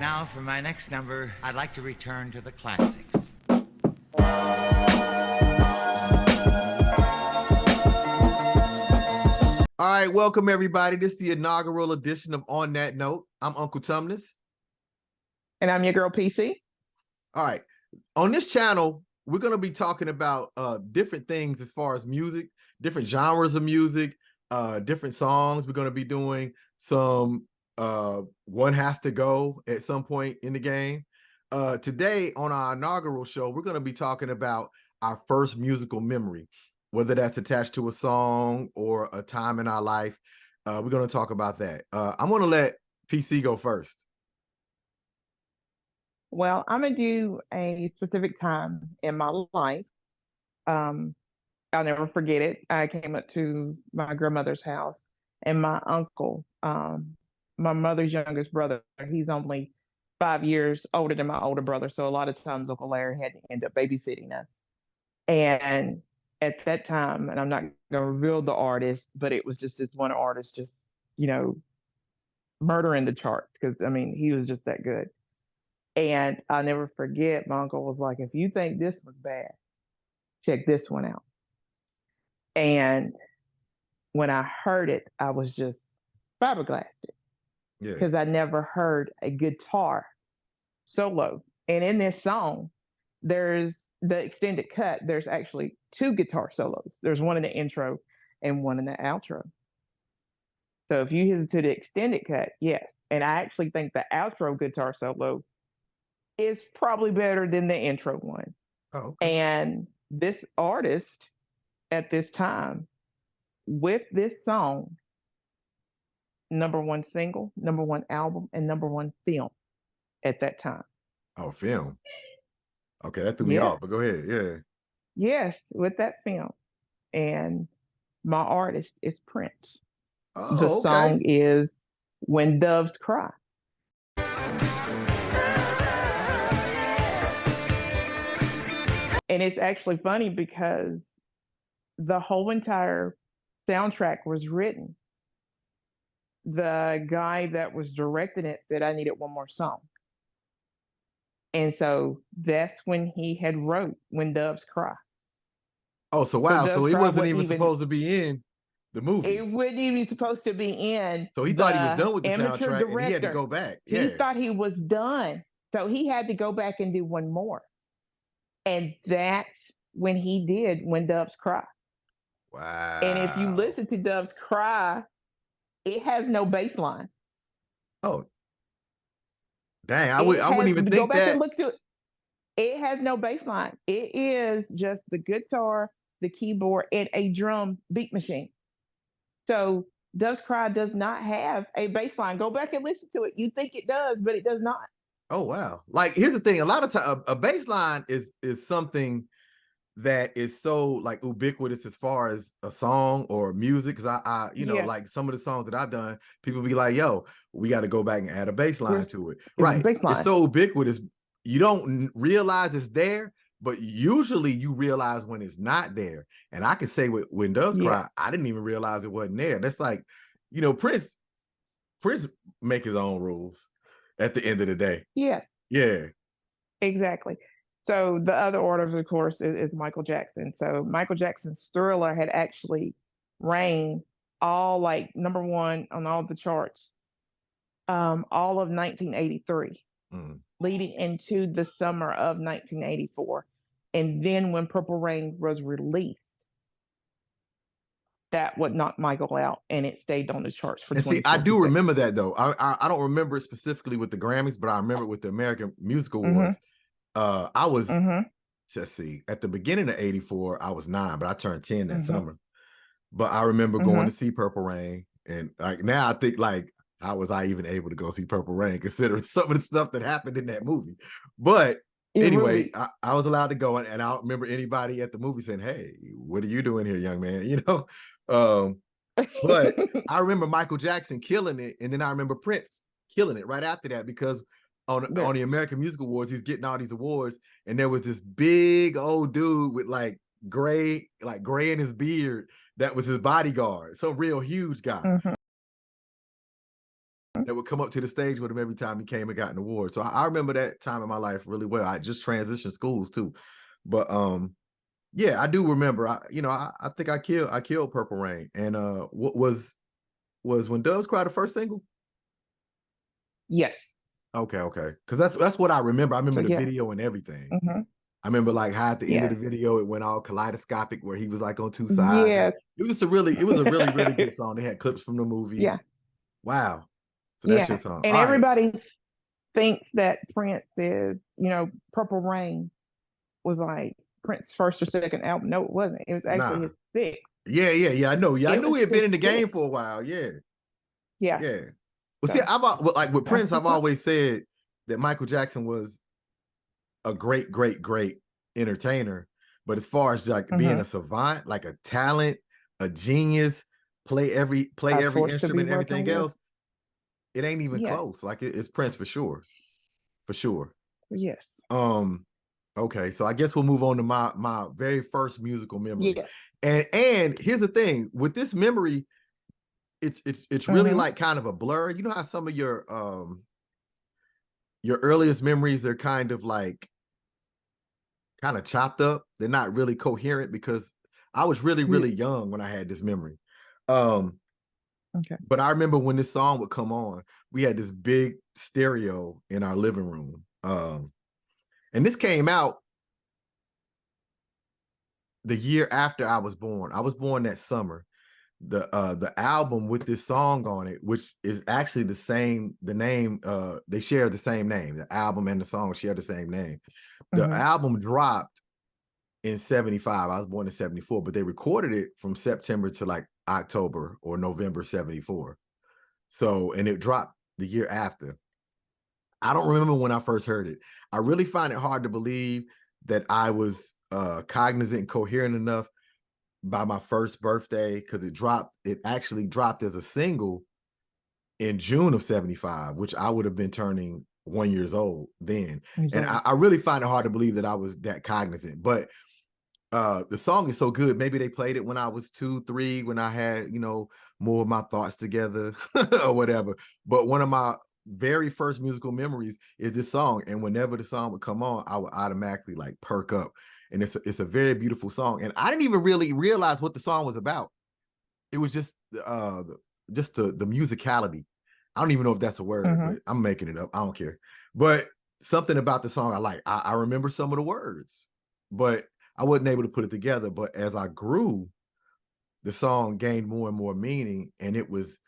Now, for my next number, I'd like to return to the classics. All right, welcome everybody. This is the inaugural edition of On That Note. I'm Uncle Tumnus. And I'm your girl, PC. All right, on this channel, we're going to be talking about different things as far as music, different genres of music, different songs. We're going to be doing some One Has to Go at some point in the game. Today on our inaugural show, we're going to be talking about our first musical memory, whether that's attached to a song or a time in our life. We're going to talk about that. I'm going to let PC go first. Well, I'm going to do a specific time in my life. I'll never forget it. I came up to my grandmother's house, and my uncle, my mother's youngest brother, he's only 5 years older than my older brother. So a lot of times Uncle Larry had to end up babysitting us. And at that time, and I'm not going to reveal the artist, but it was just this one artist just, murdering the charts because, he was just that good. And I'll never forget, my uncle was like, if you think this was bad, check this one out. And when I heard it, I was just flabbergasted because I never heard a guitar solo. And in this song, there's the extended cut. There's actually two guitar solos. There's one in the intro and one in the outro. So if you listen to the extended cut, yes. And I actually think the outro guitar solo is probably better than the intro one. Oh, okay. And this artist at this time, with this song, #1 single, #1 album, and #1 film at that time. Oh, film. Okay, that threw me off, but go ahead. Yeah. Yes, with that film. And my artist is Prince. Oh, the song is When Doves Cry. And it's actually funny because the whole entire soundtrack was written. The guy that was directing it said, I needed one more song. And so that's when he had wrote When Doves Cry. Oh, so wow. So it wasn't even supposed to be in the movie. It wasn't even supposed to be in. So he thought he was done with the soundtrack director, and he had to go back. Yeah. He thought he was done. So he had to go back and do one more. And that's when he did When Doves Cry. Wow. And if you listen to Doves Cry, it has no bass line. Oh. Dang, I wouldn't even think that. Go back and look to it. It has no bass line. It is just the guitar, the keyboard, and a drum beat machine. So Doves Cry does not have a bass line. Go back and listen to it. You think it does, but it does not. Oh, wow. Like, here's the thing. A lot of times, a bass line is something that is so like ubiquitous as far as a song or music. Cause I like some of the songs that I've done, people be like, yo, we got to go back and add a bass line to it. Right. It's so ubiquitous. You don't realize it's there, but usually you realize when it's not there. And I can say with When Doves Cry, I didn't even realize it wasn't there. That's like, Prince make his own rules at the end of the day. Yeah. Yeah. Exactly. So the other artist, of course, is Michael Jackson. So Michael Jackson's Thriller had actually reigned all like #1 on all the charts, all of 1983, leading into the summer of 1984. And then when Purple Rain was released, that would knock Michael out, and it stayed on the charts for 20 I do remember that, though. I don't remember it specifically with the Grammys, but I remember it with the American Music Awards. I was, let's see, at the beginning of 84, I was 9, but I turned 10 that summer. But I remember going to see Purple Rain. And like now I think like, how was I even able to go see Purple Rain considering some of the stuff that happened in that movie? But anyway, I was allowed to go. And I don't remember anybody at the movie saying, hey, what are you doing here, young man? But I remember Michael Jackson killing it. And then I remember Prince killing it right after that because on the American Music Awards, he's getting all these awards, and there was this big old dude with like gray in his beard that was his bodyguard, some real huge guy. that would come up to the stage with him every time he came and got an award. So I remember that time in my life really well. I just transitioned schools too. But yeah, I do remember. I think I killed Purple Rain. And what was When Doves Cry the first single? Yes. Okay. Because that's what I remember. I remember So, the yeah. video and everything. Mm-hmm. I remember like how at the end of Yes. the video it went all kaleidoscopic where he was like on two sides. Yes. It was a really really good song. They had clips from the movie. Yeah. Wow. So that's your Yeah. song. And All right. everybody thinks that Prince is, Purple Rain was like Prince's first or second album. No, it wasn't. It was actually Nah. his sixth. Yeah. I know. Yeah, I It knew was he had been his in the game sixth. for a while. Yeah. Yeah. Yeah. Well, see, So like with that's Prince, I've what's up. always said that Michael Jackson was a great entertainer. But as far as like being Mm-hmm. a savant, like a talent, a genius, play every A force to be instrument, reckoned everything with. else, it ain't even Yes. close. Like it's Prince for sure. For sure. Yes. Okay, so I guess we'll move on to my very first musical memory. Yes. And here's the thing with this memory, it's really Mm-hmm. like kind of a blur. You know how some of your earliest memories are kind of chopped up. They're not really coherent because I was really young when I had this memory. Okay. But I remember when this song would come on, we had this big stereo in our living room. And this came out the year after I was born. I was born that summer. The album with this song on it, which is actually the name, they share the same name. The album and the song share the same name. The Mm-hmm. album dropped in 75. I was born in 74, but they recorded it from September to like October or November 74. So, and it dropped the year after. I don't remember when I first heard it. I really find it hard to believe that I was cognizant and coherent enough by my first birthday, because it actually dropped as a single in June of 75, which I would have been turning 1 year old then. And I really find it hard to believe that I was that cognizant. But the song is so good. Maybe they played it when I was 2, 3, when I had, more of my thoughts together or whatever. But one of my very first musical memories is this song. And whenever the song would come on, I would automatically like perk up. And it's a very beautiful song. And I didn't even really realize what the song was about. It was just the musicality. I don't even know if that's a word, Mm-hmm. but I'm making it up. I don't care. But something about the song I like. I remember some of the words, but I wasn't able to put it together. But as I grew, the song gained more and more meaning. And it was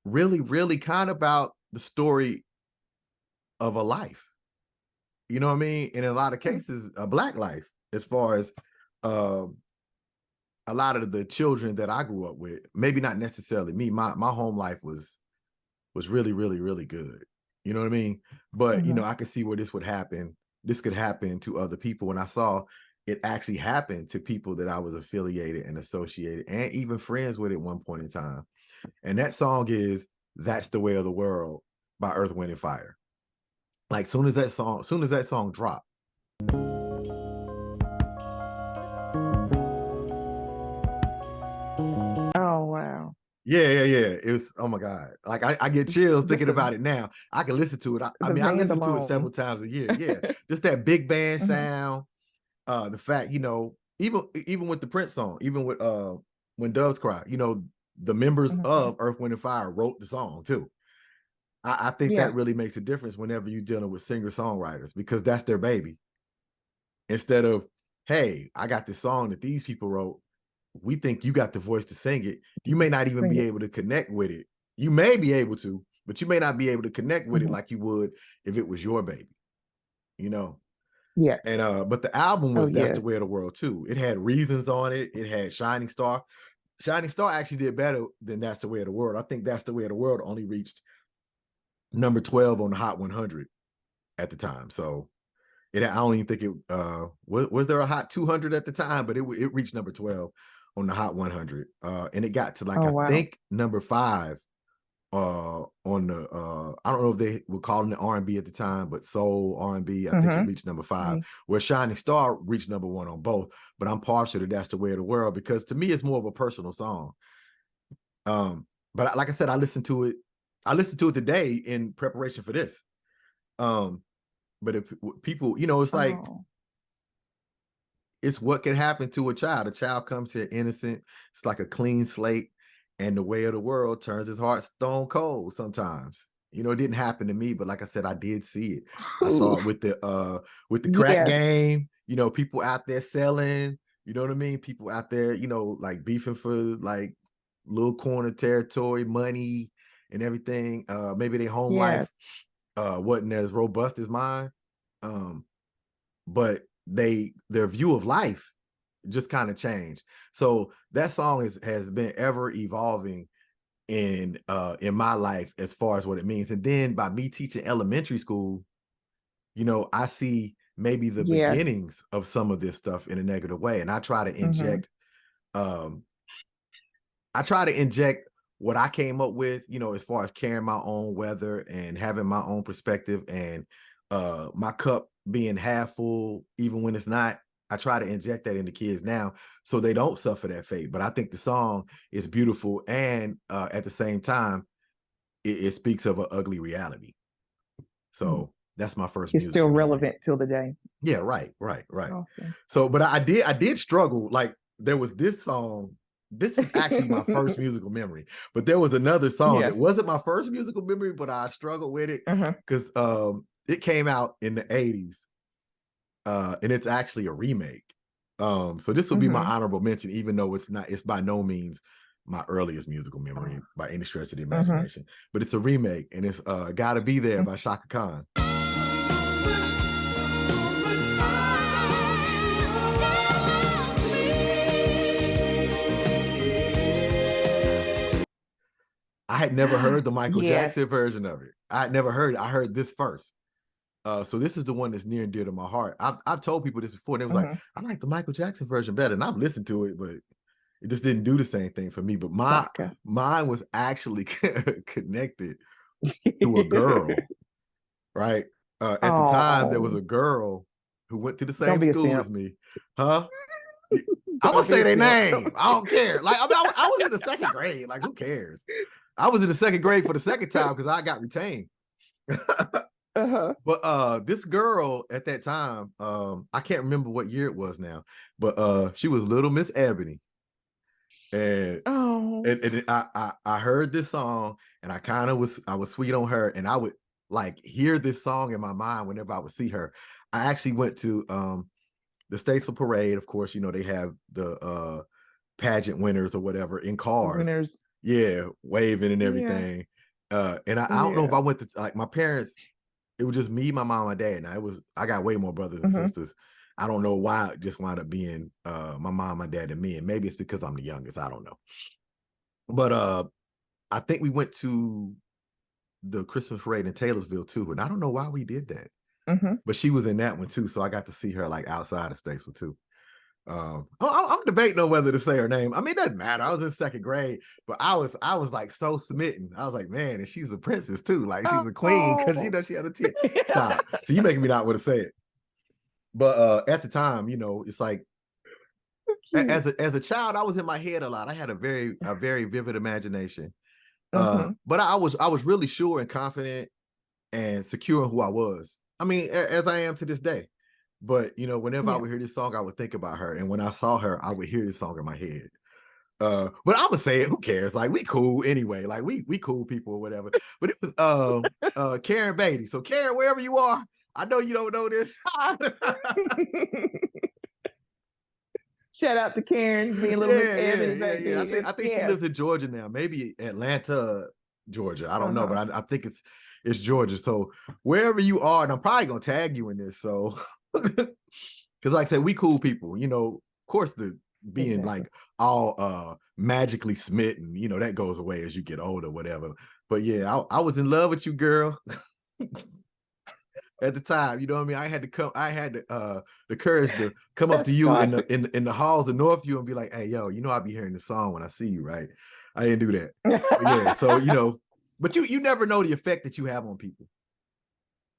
really kind of about the story of a life. You know what I mean? And in a lot of cases, a Black life, as far as a lot of the children that I grew up with. Maybe not necessarily me. My home life was really good. You know what I mean? But Mm-hmm. I could see where this would happen. This could happen to other people. When I saw it actually happened to people that I was affiliated and associated and even friends with at one point in time. And that song is "That's the Way of the World" by Earth, Wind and Fire. Like soon as that song dropped. Oh wow. Yeah. It was, oh my God. Like I get chills thinking about it now. I can listen to it. I The mean, I band listen to it alone. several times a year. Yeah. Just that big band Mm-hmm. sound. The fact, even with the Prince song, even with When Doves Cry, the members Mm-hmm. of Earth, Wind and Fire wrote the song too. I think Yeah. that really makes a difference whenever you're dealing with singer-songwriters, because that's their baby. Instead of, hey, I got this song that these people wrote. We think you got the voice to sing it. You may not even Sing be it. able to connect with it. You may be able to, but you may not be able to connect with it Mm-hmm. like you would if it was your baby, Yes. And but the album Oh was That's yes. the Way of the World too. It had Reasons on it. It had Shining Star. Shining Star actually did better than That's the Way of the World. I think That's the Way of the World only reached number 12 on the Hot 100 at the time. So I don't even think it was there a Hot 200 at the time, but it reached number 12 on the Hot 100. And it got to Oh I wow. think number 5 on the I don't know if they were calling it R&B at the time, but soul R&B, I think it reached number 5, where Shining Star reached number 1 on both. But I'm partial to That's the Way of the World because to me it's more of a personal song. But like I said, I listened to it I listened to it today in preparation for this. But if people, you know, it's like, it's what can happen to a child. A child comes here innocent. It's like a clean slate, and the way of the world turns his heart stone cold sometimes. You know, it didn't happen to me, but like I said, I did see it. I saw it with the crack game, you know, people out there selling, you know what I mean? People out there, you know, like beefing for like little corner territory, money and everything. Maybe their home life wasn't as robust as mine. But their view of life just kind of changed. So that song has been ever evolving in my life as far as what it means. And then by me teaching elementary school, you know, I see maybe the beginnings of some of this stuff in a negative way. And I try to inject what I came up with, you know, as far as carrying my own weather and having my own perspective, and my cup being half full, even when it's not. I try to inject that into kids now so they don't suffer that fate. But I think the song is beautiful. And at the same time, it speaks of an ugly reality. So that's my first music. It's still relevant till the day. Yeah, right. Awesome. So, but I did struggle. Like, there was this song. This is actually my first musical memory, but there was another song that wasn't my first musical memory, but I struggled with it because it came out in the 80s, and it's actually a remake. So this would be my honorable mention, even though it's by no means my earliest musical memory by any stretch of the imagination, but it's a remake, and it's Gotta Be There by Chaka Khan. I had never heard the Michael Jackson version of it. I had never heard it. I heard this first. So this is the one that's near and dear to my heart. I've told people this before, and they was like, I like the Michael Jackson version better. And I've listened to it, but it just didn't do the same thing for me. But mine was actually connected to a girl, right? At the time, there was a girl who went to the same school as me. Huh? I'm gonna say their name. I don't care. Like, I was in the second grade. Like, who cares? I was in the second grade for the second time because I got retained. But this girl at that time, I can't remember what year it was now, but she was Little Miss Ebony. And I heard this song, and I was sweet on her, and I would like hear this song in my mind whenever I would see her. I actually went to the Statesville Parade. Of course, you know, they have the pageant winners or whatever in cars. Waving and everything. And I don't know if I went to, like, my parents, it was just me, my mom, and my dad. Now I got way more brothers and sisters. I don't know why it just wound up being my mom, my dad, and me. And maybe it's because I'm the youngest. I don't know. But I think we went to the Christmas parade in Taylorsville too. And I don't know why we did that. But she was in that one too. So I got to see her like outside of Statesville too. I'm debating on whether to say her name. I mean, it doesn't matter. I was in second grade, but I was like so smitten. I was like, man, and she's a princess too. Like, she's a queen, because, you know, she had a tear. Stop. So you making me not want to say it. But at the time, you know, it's like, as a child, I was in my head a lot. I had a very vivid imagination. But I was really sure and confident and secure in who I was. I mean, as I am to this day. But, you know, whenever I would hear this song, I would think about her. And when I saw her, I would hear this song in my head. But I would say it, who cares? Like, we cool anyway. Like, we cool people or whatever. But it was Karen Beatty. So Karen, wherever you are, I know you don't know this. Shout out to Karen, being a little I think she lives in Georgia now. Maybe Atlanta, Georgia. I don't know, but I think it's Georgia. So wherever you are, and I'm probably gonna tag you in this. So because, like I said, we cool people, you know. Of course, the being like all magically smitten, you know, that goes away as you get older, whatever. But yeah, I was in love with you, girl. At the time, you know what I mean? I had the courage to come up to you in the halls of Northview and be like, hey, yo, you know, I'll be hearing this song when I see you, right? I didn't do that. But yeah, so, you know, but you never know the effect that you have on people.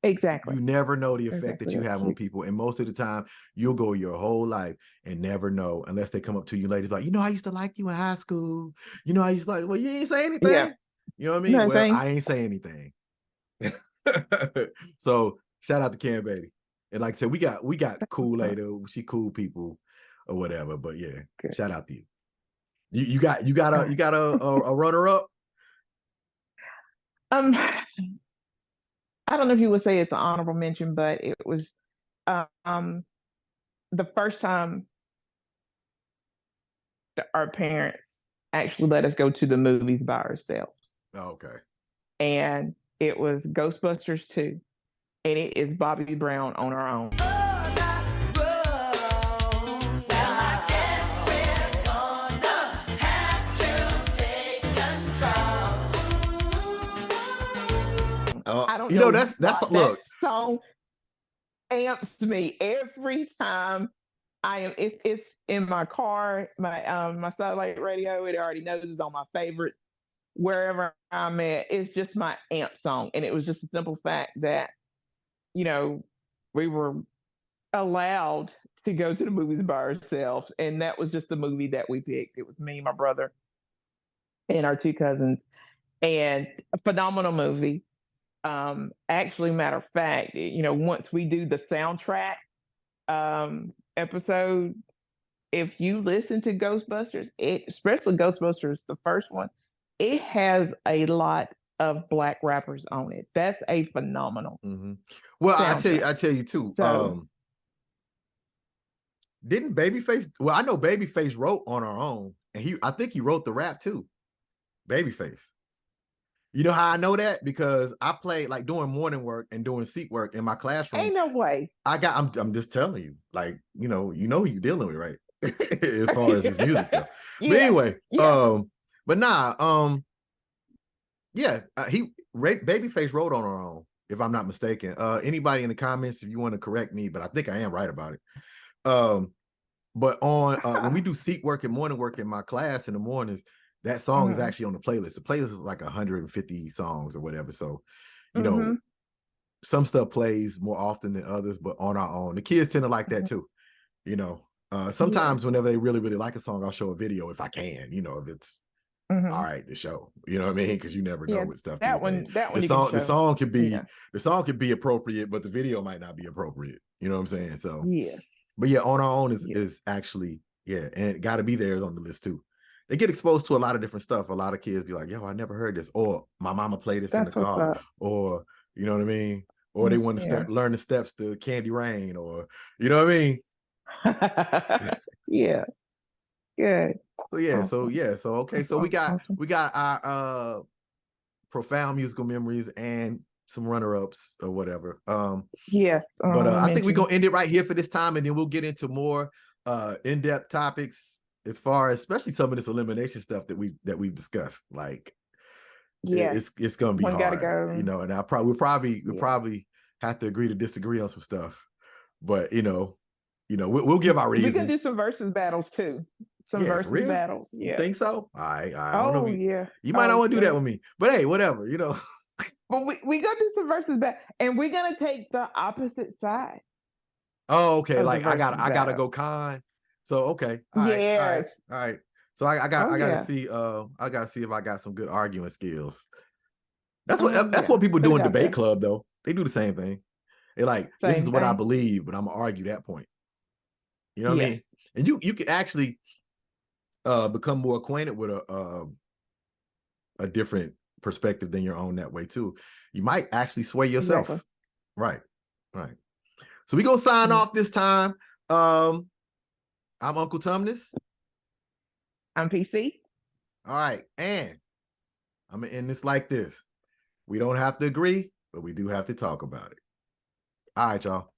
Exactly. You never know the effect that you have on people. And most of the time, you'll go your whole life and never know, unless they come up to you later like, you know, I used to like you in high school. You know, I used to like, well, you ain't say anything. You know what I mean? Well, Nothing. I ain't saying anything. So shout out to Karen Beatty. And like I said, we got Kool-Aid. She cool people or whatever. But yeah, Good. shout out to you. You got a runner up. I don't know if you would say it's an honorable mention, but it was the first time our parents actually let us go to the movies by ourselves. Oh, okay. And it was Ghostbusters 2. And it is Bobby Brown on our own. I don't know. That's That look. song amps me every time I am. It's in my car, my satellite radio. It already knows it's on my favorite wherever I'm at. It's just my amp song, and it was just a simple fact that we were allowed to go to the movies by ourselves, and that was just the movie that we picked. It was me, my brother, and our two cousins, and a phenomenal movie. Actually, matter of fact, once we do the soundtrack episode, if you listen to Ghostbusters, especially Ghostbusters, the first one, it has a lot of Black rappers on it. That's a phenomenal. Mm-hmm. Well, soundtrack. I tell you too. So, didn't Babyface? Well, I know Babyface wrote On Our Own, and I think he wrote the rap too. Babyface. You know how I know that? Because I played like doing morning work and doing seat work in my classroom. ain't no way. I'm just telling you, like, who you're dealing with, right? As far as his music stuff. Yeah, but anyway, yeah. but nah, Babyface wrote On Our Own, if I'm not mistaken. Anybody in the comments, if you want to correct me, but I think I am right about it. But on when we do seat work and morning work in my class in the mornings, that song is actually on the playlist. The playlist is like 150 songs or whatever. So, some stuff plays more often than others, but On Our Own. The kids tend to like that too. Sometimes whenever they really, really like a song, I'll show a video if I can, if it's all right to show. You know what I mean? Because you never know with stuff. That one the song could be appropriate, but the video might not be appropriate. You know what I'm saying? So yes. But yeah, On Our Own is actually, and it got to be there on the list too. They get exposed to a lot of different stuff. A lot of kids be like, yo, I never heard this. Or my mama played this in the car. Or, you know what I mean? Or they want to learn the steps to Candy Rain, or, you know what I mean? Yeah. Good. So okay. So we got our profound musical memories and some runner-ups or whatever. Yes. But I think we're gonna end it right here for this time, and then we'll get into more in-depth topics as far as especially some of this elimination stuff that we've discussed. Like, it's gonna be hard, gotta go. And we'll probably have to agree to disagree on some stuff. But we'll give our reasons. We can do some versus battles too. Some versus battles. Yeah. You think so? I don't know. You might not want to do that with me, but hey, whatever. But we gonna do some versus battle, and we're gonna take the opposite side. Oh, okay. Like I gotta go con. So okay. All right. So I gotta see. I gotta see if I got some good arguing skills. That's what people do in debate club though. They do the same thing. They like, this is what I believe, but I'm gonna argue that point. You know what I mean? And you could actually become more acquainted with a different perspective than your own that way too. You might actually sway yourself. Exactly. Right. So we gonna sign off this time. I'm Uncle Tumnus. I'm PC. All right, and I'm gonna end this like this. We don't have to agree, but we do have to talk about it. All right, y'all.